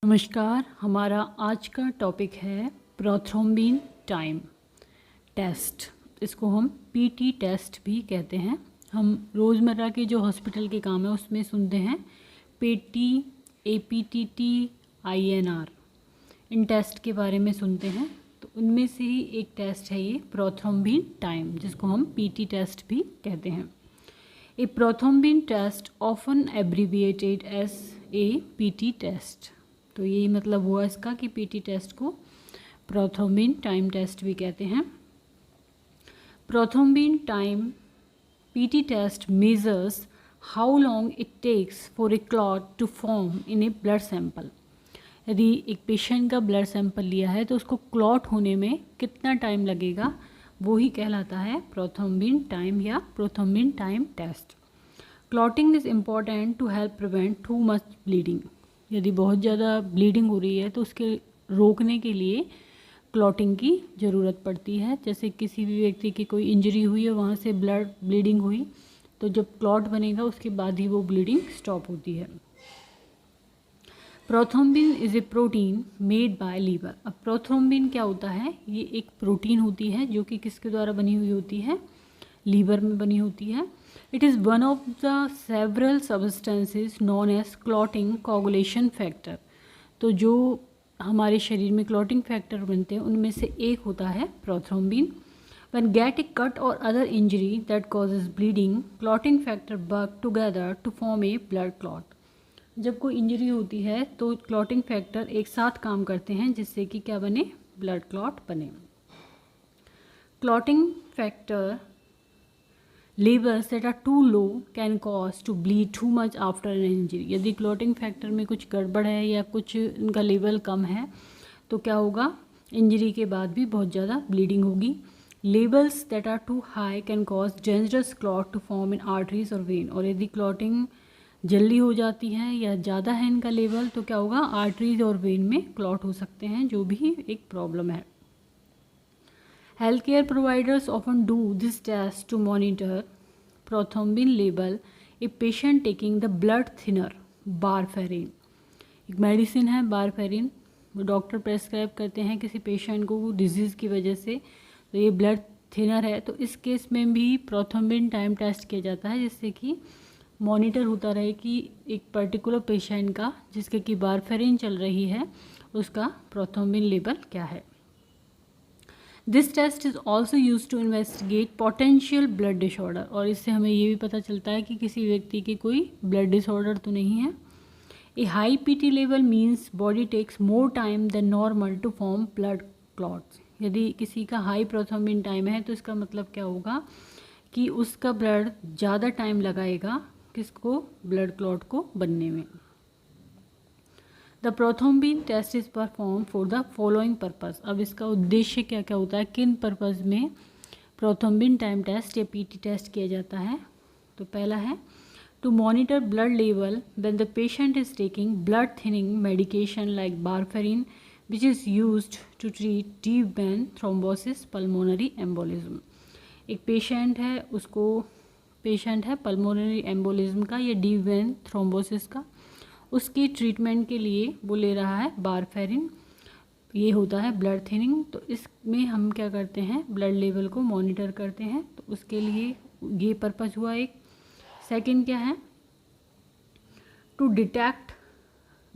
नमस्कार। हमारा आज का टॉपिक है प्रोथ्रोम्बिन टाइम टेस्ट। इसको हम पीटी टेस्ट भी कहते हैं। हम रोज़मर्रा के जो हॉस्पिटल के काम है उसमें सुनते हैं पीटी, एपीटीटी, आईएनआर, इन टेस्ट के बारे में सुनते हैं। तो उनमें से ही एक टेस्ट है ये प्रोथ्रोम्बिन टाइम, जिसको हम पीटी टेस्ट भी कहते हैं। A prothrombin test often abbreviated as a PT test. तो यही मतलब हुआ इसका कि पीटी टेस्ट को प्रोथ्रोम्बिन टाइम टेस्ट भी कहते हैं। Prothrombin time PT test measures how long it takes for a clot to form in a blood sample. यदि एक पेशेंट का ब्लड सैंपल लिया है तो उसको क्लॉट होने में कितना टाइम लगेगा, वो ही कहलाता है प्रोथ्रोम्बिन टाइम या prothrombin time test. Clotting is important to help prevent too much bleeding. यदि बहुत ज़्यादा ब्लीडिंग हो रही है तो उसके रोकने के लिए क्लॉटिंग की ज़रूरत पड़ती है। जैसे किसी भी व्यक्ति की कोई इंजरी हुई है, वहाँ से ब्लड ब्लीडिंग हुई, तो जब क्लॉट बनेगा उसके बाद ही वो ब्लीडिंग स्टॉप होती है। Prothrombin is a protein made by liver. अब प्रोथ्रोम्बिन क्या होता है? ये एक प्रोटीन होती है जो कि किसके द्वारा बनी हुई होती है? लीवर में बनी होती है। It is one of the several substances known as clotting coagulation factor। तो जो हमारे शरीर में क्लॉटिंग फैक्टर बनते हैं उनमें से एक होता है prothrombin. When get a cut or other injury that causes bleeding, clotting factor work together to form a blood clot। जब कोई इंजरी होती है तो क्लॉटिंग फैक्टर एक साथ काम करते हैं जिससे कि क्या बने? ब्लड क्लॉट बने। Clotting factor levels that are too low can cause to bleed too much after an injury। यदि क्लॉटिंग फैक्टर में कुछ गड़बड़ है या कुछ इनका लेवल कम है तो क्या होगा? इंजरी के बाद भी बहुत ज़्यादा ब्लीडिंग होगी। Levels that are too high can cause dangerous clot to form in arteries और वेन। और यदि क्लॉटिंग जल्दी हो जाती है या ज़्यादा है इनका लेवल तो क्या होगा? आर्टरीज और वेन में क्लॉट हो सकते हैं, जो भी एक प्रॉब्लम है। Healthcare providers often do this test to monitor prothrombin level a patient taking the blood thinner warfarin। एक मेडिसिन है वारफेरिन, वो डॉक्टर प्रेस्क्राइब करते हैं किसी पेशेंट को वो डिजीज़ की वजह से। तो ये ब्लड थिनर है, तो इस केस में भी प्रोथ्रोम्बिन टाइम टेस्ट किया जाता है जिससे कि मॉनिटर होता रहे कि एक पर्टिकुलर पेशेंट का जिसके कि वारफेरिन चल रही है उसका प्रोथ्रोम्बिन लेवल क्या है। This test is also use to investigate potential blood disorder. और इससे हमें ये भी पता चलता है कि किसी व्यक्ति की कोई ब्लड डिसऑर्डर तो नहीं है। A high PT level means body takes more time than normal to form blood clots. यदि किसी का हाई प्रोथ्रोम्बिन टाइम है तो इसका मतलब क्या होगा कि उसका ब्लड ज़्यादा टाइम लगाएगा किसको? ब्लड क्लॉट को बनने में। The prothrombin test is perform for the following purpose. अब इसका उद्देश्य क्या क्या होता है, किन पर्पज़ में प्रोथ्रोम्बिन टाइम टेस्ट या पीटी टेस्ट किया जाता है? तो पहला है to monitor blood level when the patient is taking blood thinning medication like warfarin which is used to treat deep vein thrombosis pulmonary embolism. एक पेशेंट है पल्मोनरी एम्बोलिज्म का या डीप वेन थ्रोम्बोसिस का, उसकी ट्रीटमेंट के लिए वो ले रहा है वारफेरिन। ये होता है ब्लड थिनिंग। तो इसमें हम क्या करते हैं? ब्लड लेवल को मॉनिटर करते हैं, तो उसके लिए ये पर्पज़ हुआ एक। सेकंड क्या है? To detect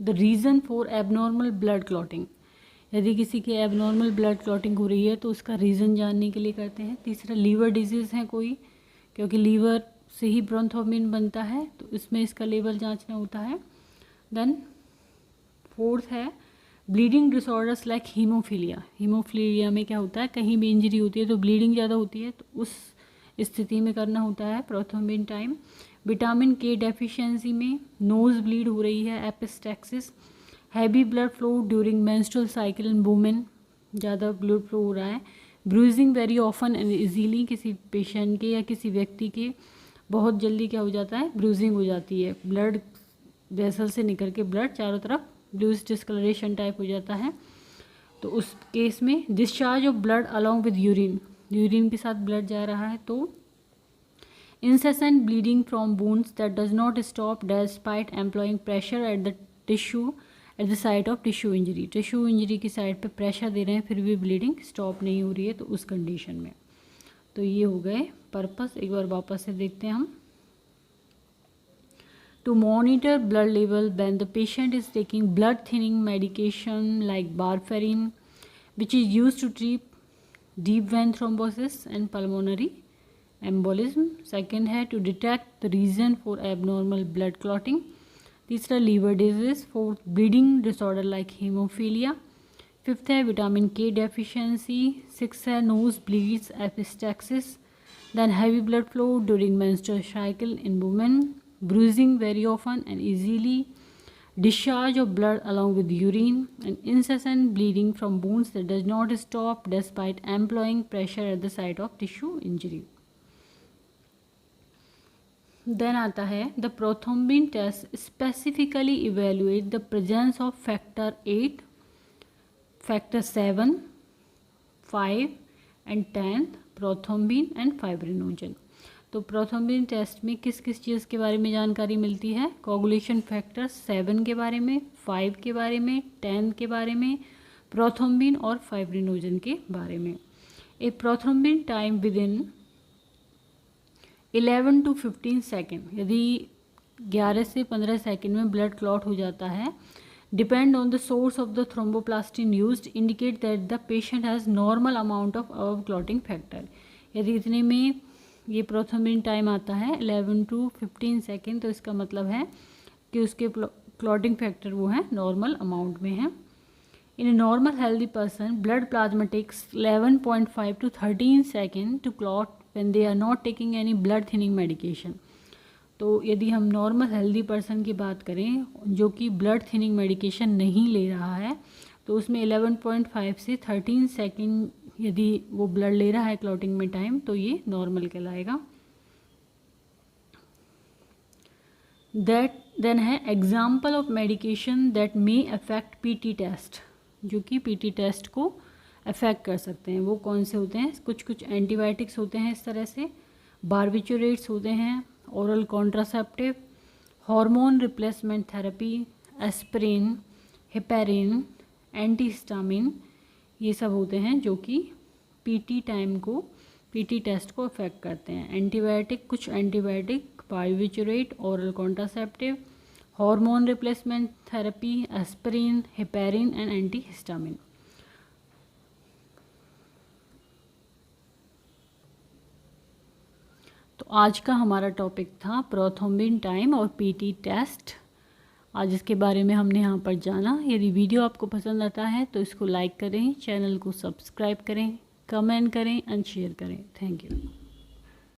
the reason for abnormal blood clotting. यदि किसी के एबनॉर्मल ब्लड क्लॉटिंग हो रही है तो उसका रीज़न जानने के लिए करते हैं। तीसरा, लीवर डिजीज़ है कोई, क्योंकि लीवर से ही प्रोथ्रोम्बिन बनता है, तो इसमें इसका लेवल जांचना होता है। देन फोर्थ है bleeding disorders like haemophilia. Haemophilia में क्या होता है? कहीं भी इंजरी होती है तो ब्लीडिंग ज़्यादा होती है, तो उस स्थिति में करना होता है प्रोथ्रोम्बिन टाइम। विटामिन के डेफिशिएंसी में नोज़ ब्लीड हो रही है, epistaxis. Heavy blood flow during menstrual cycle in women, ज़्यादा ब्लड फ्लो हो रहा है। Bruising very often and easily, किसी पेशेंट के या किसी व्यक्ति के बहुत जल्दी क्या हो जाता है? ब्रूजिंग हो जाती है, ब्लड वेसल से निकल के ब्लड चारों तरफ ब्लूइश डिस्कलरेशन टाइप हो जाता है। तो उस केस में discharge of blood along with urine के साथ ब्लड जा रहा है, तो incessant bleeding from wounds that does not stop despite employing pressure at the tissue at the site of tissue injury, tissue injury की साइड पे pressure दे रहे हैं फिर भी ब्लीडिंग स्टॉप नहीं हो रही है, तो उस कंडीशन में। तो ये हो गए पर्पस। एक बार वापस से देखते हैं हम। To monitor blood level when the patient is taking blood thinning medication like warfarin, which is used to treat deep vein thrombosis and pulmonary embolism. Second है to detect the reason for abnormal blood clotting. तीसरा liver disease. Fourth bleeding disorder like hemophilia. Fifth है vitamin K deficiency. Sixth है nose bleeds epistaxis. Then heavy blood flow during menstrual cycle in women. Bruising very often and easily discharge of blood along with urine, and incessant bleeding from wounds that does not stop despite employing pressure at the site of tissue injury. Then आता है the prothrombin test specifically evaluate the presence of factor 8, factor 7, 5 and 10 prothrombin and fibrinogen. तो prothrombin test में किस किस चीज़ के बारे में जानकारी मिलती है? कोगुलेशन फैक्टर 7 के बारे में, 5 के बारे में, 10 के बारे में, प्रोथ्रोम्बिन और फाइब्रिनोजन के बारे में। ए प्रोथ्रोम्बिन टाइम विद इन 11 to 15 सेकेंड, यदि 11 से 15 सेकेंड में ब्लड क्लॉट हो जाता है, depend on the source of the thromboplastin used, indicate that the patient has normal amount of above clotting factor. यदि इतने में ये प्रोथ्रोम्बिन टाइम आता है 11 to 15 सेकेंड, तो इसका मतलब है कि उसके क्लॉटिंग फैक्टर वो है नॉर्मल अमाउंट में है। In a normal healthy person blood plasma takes 11.5 to 13 second to clot when they are not taking any blood thinning medication. तो यदि हम नॉर्मल हेल्दी पर्सन की बात करें जो कि ब्लड थिनिंग मेडिकेशन नहीं ले रहा है, तो उसमें 11.5 से 13 सेकेंड यदि वो ब्लड ले रहा है क्लॉटिंग में टाइम, तो ये नॉर्मल कहलाएगा। दैट देन है example of medication that may affect PT test, जो कि पीटी टेस्ट को अफेक्ट कर सकते हैं। वो कौन से होते हैं? कुछ कुछ एंटीबायोटिक्स होते हैं इस तरह से, बारबिचुरेट्स होते हैं, oral contraceptive, hormone replacement therapy, aspirin, heparin, antihistamine, ये सब होते हैं जो कि पीटी टेस्ट को अफेक्ट करते हैं। एंटीबायोटिक, कुछ antibiotic, barbiturate, oral contraceptive, hormone replacement therapy, aspirin, heparin and antihistamine. तो आज का हमारा टॉपिक था प्रोथ्रोम्बिन टाइम और पीटी टेस्ट। आज इसके बारे में हमने यहाँ पर जाना। यदि वीडियो आपको पसंद आता है तो इसको लाइक करें, चैनल को सब्सक्राइब करें, कमेंट करें एंड शेयर करें। Thank you.